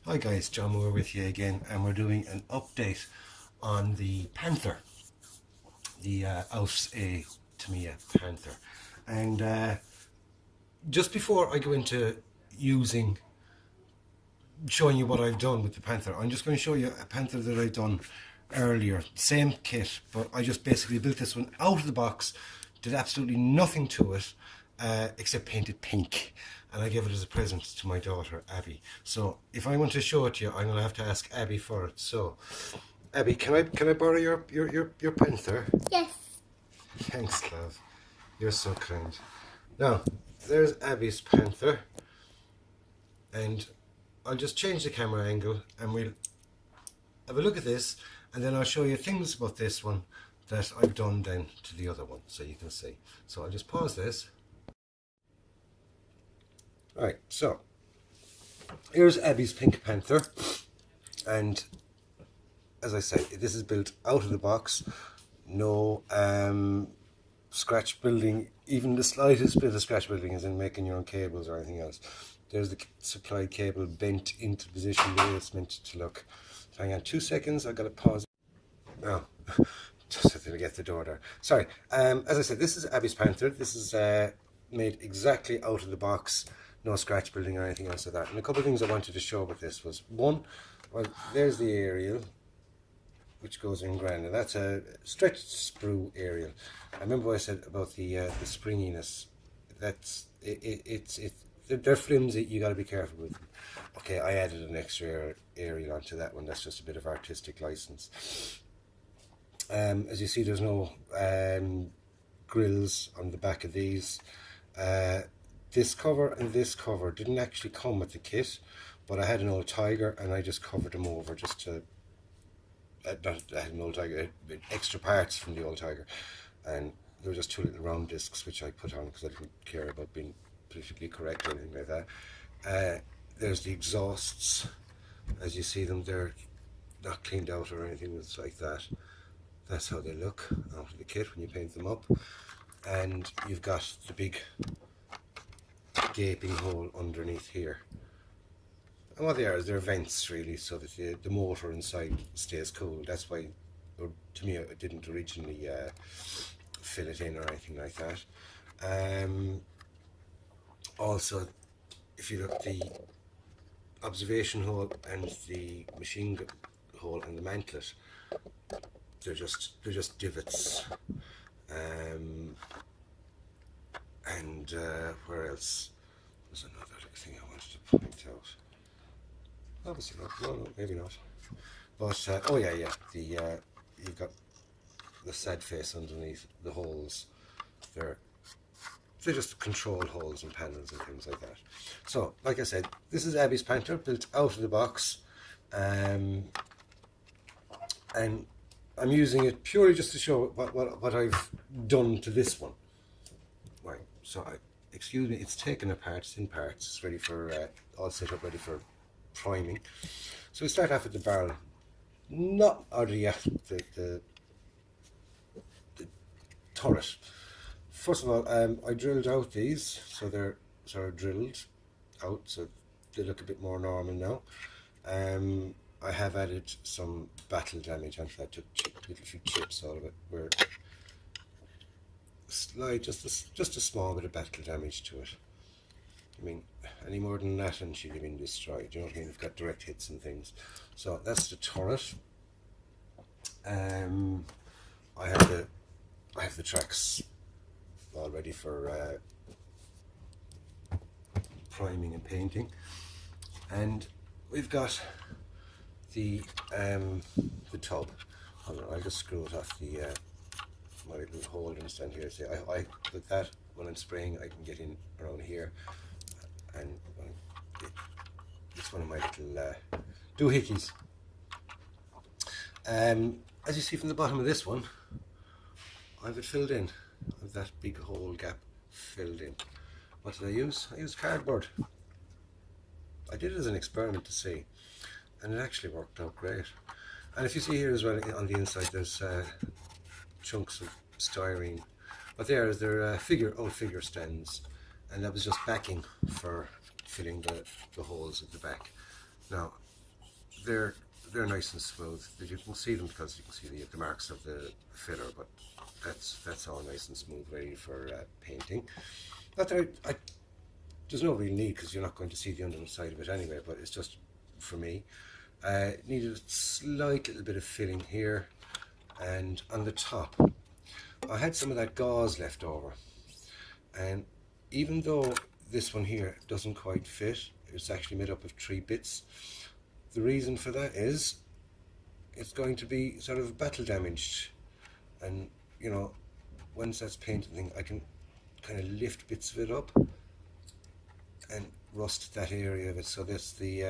Hi guys, John Moore with you again, and we're doing an update on the Panther, the Ausf Tamiya Panther. And just before I go into showing you what I've done with the Panther, I'm just going to show you a Panther that I've done earlier, same kit, but I just basically built this one out of the box, did absolutely nothing to it except paint it pink, and I gave it as a present to my daughter Abby. So if I want to show it to you, I'm going to have to ask Abby for it. So Abby, can I borrow your Panther? Yes. Thanks, love, you're so kind. Now there's Abby's Panther, and I'll just change the camera angle and we'll have a look at this, and then I'll show you things about this one that I've done then to the other one so you can see. So I'll just pause this. Right, so here's Abby's Pink Panther, and as I say, this is built out of the box, no scratch building, even the slightest bit of scratch building is in making your own cables or anything else. There's the supply cable bent into position the way it's meant to look. So hang on 2 seconds, I've got to pause. Oh, just until I get the door there. Sorry, as I said, this is Abby's Panther. This is made exactly out of the box, no scratch building or anything else like that. And a couple of things I wanted to show with this was, one, well, there's the aerial, which goes in grand, and that's a stretched sprue aerial. I remember what I said about the springiness. That's they're flimsy, you got to be careful with them. Okay, I added an extra aerial onto that one. That's just a bit of artistic license. As you see, there's no grills on the back of these. This cover and this cover didn't actually come with the kit, but I had an old Tiger and I just covered them over just to I had an old Tiger, extra parts from the old Tiger, and there were just two little round discs which I put on because I didn't care about being politically correct or anything like that. There's the exhausts, as you see them, they're not cleaned out or anything. It's like that. That's how they look out of the kit when you paint them up. And you've got the big gaping hole underneath here. And what they are is they're vents really, so that the motor inside stays cool. That's why, or to me, it didn't originally fill it in or anything like that. Also, if you look at the observation hole and the machine hole and the mantlet, they're just divots. And where else? There's another thing I wanted to point out. Obviously not. No, maybe not. But oh yeah, you've got the sad face underneath the holes. They're just control holes and panels and things like that. So, like I said, this is Abby's Panther, built out of the box, and I'm using it purely just to show what I've done to this one. Right. So, excuse me, it's taken apart. It's in parts. It's ready for all set up, ready for priming. So we start off with the barrel, not or the turret. First of all, I drilled out these, so they're sort of drilled out, so they look a bit more normal now. I have added some battle damage onto that, took little few chips out of it, where just a small bit of battle damage to it. I mean, any more than that and she'd have been destroyed, you know what I mean? We've got direct hits and things. So that's the turret. I have the tracks all ready for priming and painting, and we've got the tub. I'll just screw it off the my little holder stand here. See, I with that, when I'm spraying, I can get in around here, and it's one of my little doohickeys. As you see from the bottom of this one, I have it filled in. I have that big hole gap filled in. What did I use? I used cardboard. I did it as an experiment to see, and it actually worked out great. And if you see here as well on the inside, there's chunks of styrene. What they are is they're old figure stands, and that was just backing for filling the holes at the back. Now, they're nice and smooth. You can see them because you can see the marks of the filler, but that's all nice and smooth, ready for painting. Not that there's no real need, because you're not going to see the underside of it anyway, but it's just for me. Needed a slight little bit of filling here, and on the top I had some of that gauze left over, and even though this one here doesn't quite fit, it's actually made up of 3 bits. The reason for that is it's going to be sort of battle damaged, and you know, once that's painted, I can kind of lift bits of it up and rust that area of it. So that's the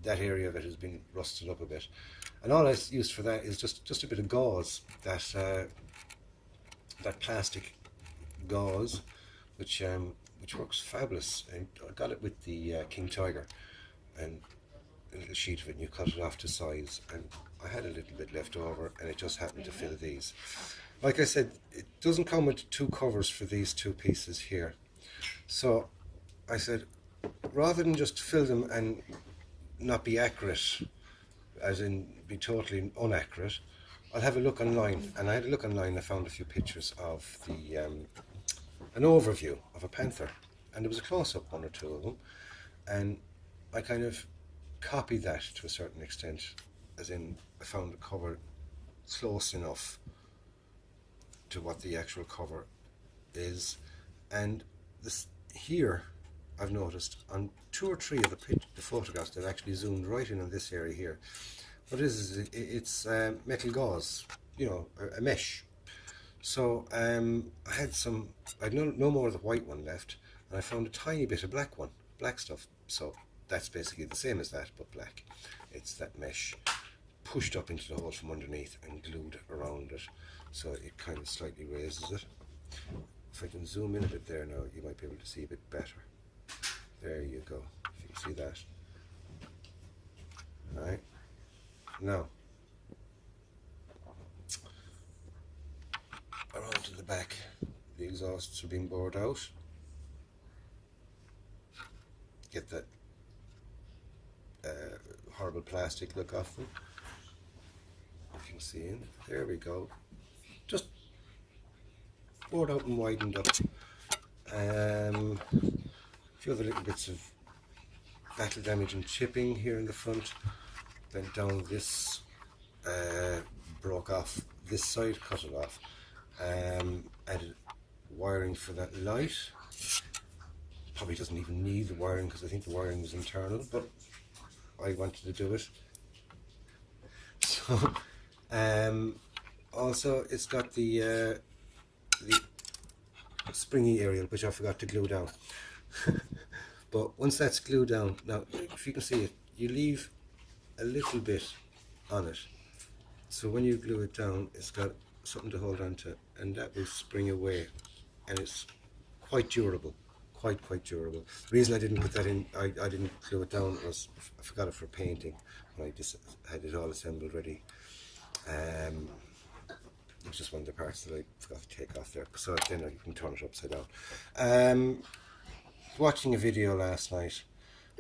that area of it has been rusted up a bit, and all I used for that is just a bit of gauze, that plastic gauze, which works fabulous. And I got it with the King Tiger, and a little sheet of it, and you cut it off to size, and I had a little bit left over, and it just happened to fill these. Like I said, it doesn't come with 2 covers for these 2 pieces here, so I said, rather than just fill them and not be accurate, as in be totally inaccurate, I'll have a look online. And I had a look online, I found a few pictures of the an overview of a Panther, and there was a close-up, 1 or 2 of them, and I kind of copied that to a certain extent, as in I found the cover close enough to what the actual cover is. And this here, I've noticed on 2 or 3 of the photographs, they've actually zoomed right in on this area here. What it is it's metal gauze, you know, a mesh. So I had no more of the white one left, and I found a tiny bit of black stuff. So that's basically the same as that, but black. It's that mesh pushed up into the hole from underneath and glued around it, so it kind of slightly raises it. If I can zoom in a bit there now, you might be able to see a bit better. There you go, if you can see that. Alright, now around to the back, the exhausts are being bored out. Get that horrible plastic look off them. You can see in there, we go, just bored out and widened up. A few other little bits of battle damage and chipping here in the front. Then down this, broke off this side, cut it off. Added wiring for that light. Probably doesn't even need the wiring, because I think the wiring was internal, but I wanted to do it. So also it's got the springy area, which I forgot to glue down. But once that's glued down, now if you can see it, you leave a little bit on it, so when you glue it down, it's got something to hold on to, and that will spring away, and it's quite durable, quite durable. The reason I didn't put that in, I didn't glue it down, was I forgot it for painting when I just had it all assembled ready. It was just one of the parts that I forgot to take off there, so then you can turn it upside down. Watching a video last night,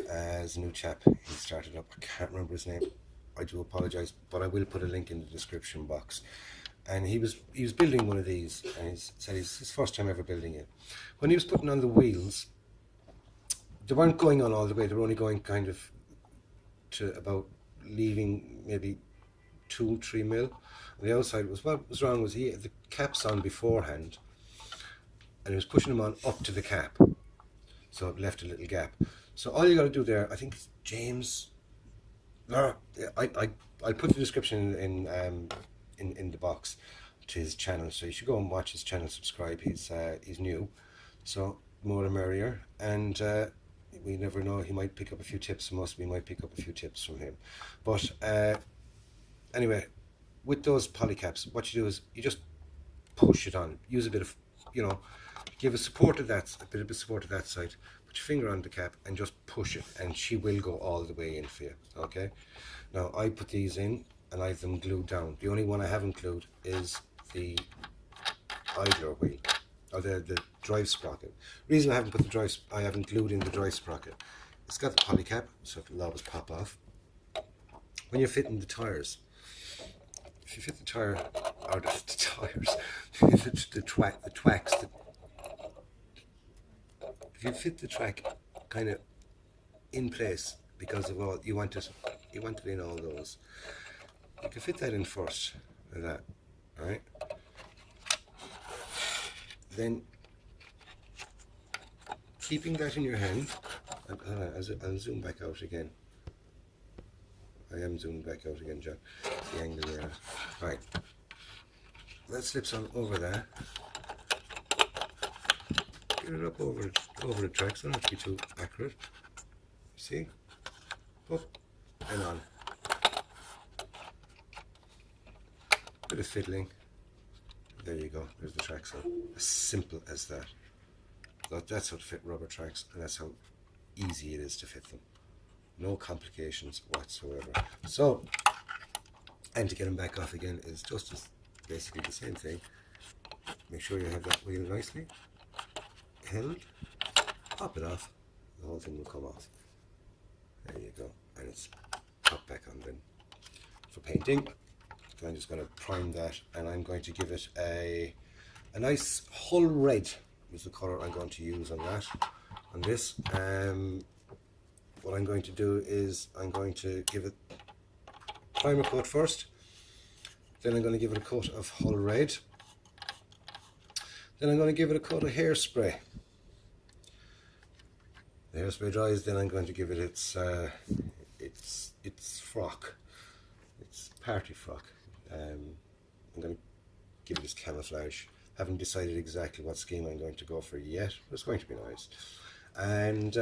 as a new chap, he started up, I can't remember his name, I do apologise, but I will put a link in the description box. And he was building one of these, and he said it's his first time ever building it. When he was putting on the wheels, they weren't going on all the way, they were only going kind of to about leaving maybe 2-3 mil. On the outside, what was wrong was he had the caps on beforehand, and he was pushing them on up to the cap, so it left a little gap. So all you got to do there, I think it's James, I put the description in the box to his channel, so you should go and watch his channel, subscribe. He's new, so more the merrier, and we never know, he might pick up a few tips from us, we might pick up a few tips from him. But anyway, with those polycaps, what you do is you just push it on, use a bit of, you know, give a support to that, a bit of support to that side, put your finger on the cap and just push it, and she will go all the way in for you. Okay, now I put these in and I have them glued down. The only one I haven't glued is the idler wheel, or the drive sprocket. The reason I haven't glued in the drive sprocket, it's got the polycap, so it'll always pop off. when you're fitting the tires, if you fit the tire, or the tires, the tracks, if you fit the track kind of in place because of all you want it in all those, you can fit that in first, like that, all right? Then keeping that in your hand, I'll zoom back out again. I am zoomed back out again, John. It's the angle we're at. Right. That slips on over there. Get it up over the tracks. Don't have to be too accurate. See? Up and on. Bit of fiddling. There you go. There's the tracks on. As simple as that. That's how to fit rubber tracks, and that's how easy it is to fit them. No complications whatsoever. So, and to get them back off again is just basically the same thing. Make sure you have that wheel nicely held. Pop it off. The whole thing will come off. There you go. And it's popped back on then. For painting, so I'm just going to prime that, and I'm going to give it a nice hull red is the colour I'm going to use on that. On this. What I'm going to do is I'm going to give it primer coat first, then I'm going to give it a coat of hull red, then I'm going to give it a coat of hairspray. The hairspray dries, then I'm going to give it its frock, its party frock. I'm going to give it its camouflage. Haven't decided exactly what scheme I'm going to go for yet, but it's going to be nice. And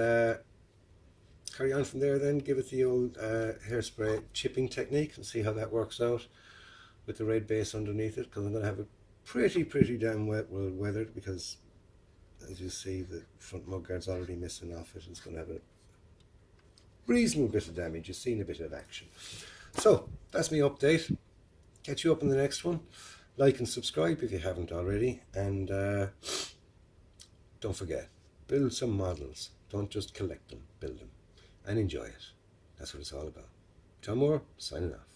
carry on from there then, give it the old hairspray chipping technique and see how that works out with the red base underneath it, because I'm going to have it pretty damn weathered, because as you see the front mudguard's already missing off it. It's going to have a reasonable bit of damage. You've seen a bit of action. So that's my update. Catch you up in the next one. Like and subscribe if you haven't already, and don't forget, build some models. Don't just collect them, build them and enjoy it. That's what it's all about. Tom Moore, signing off.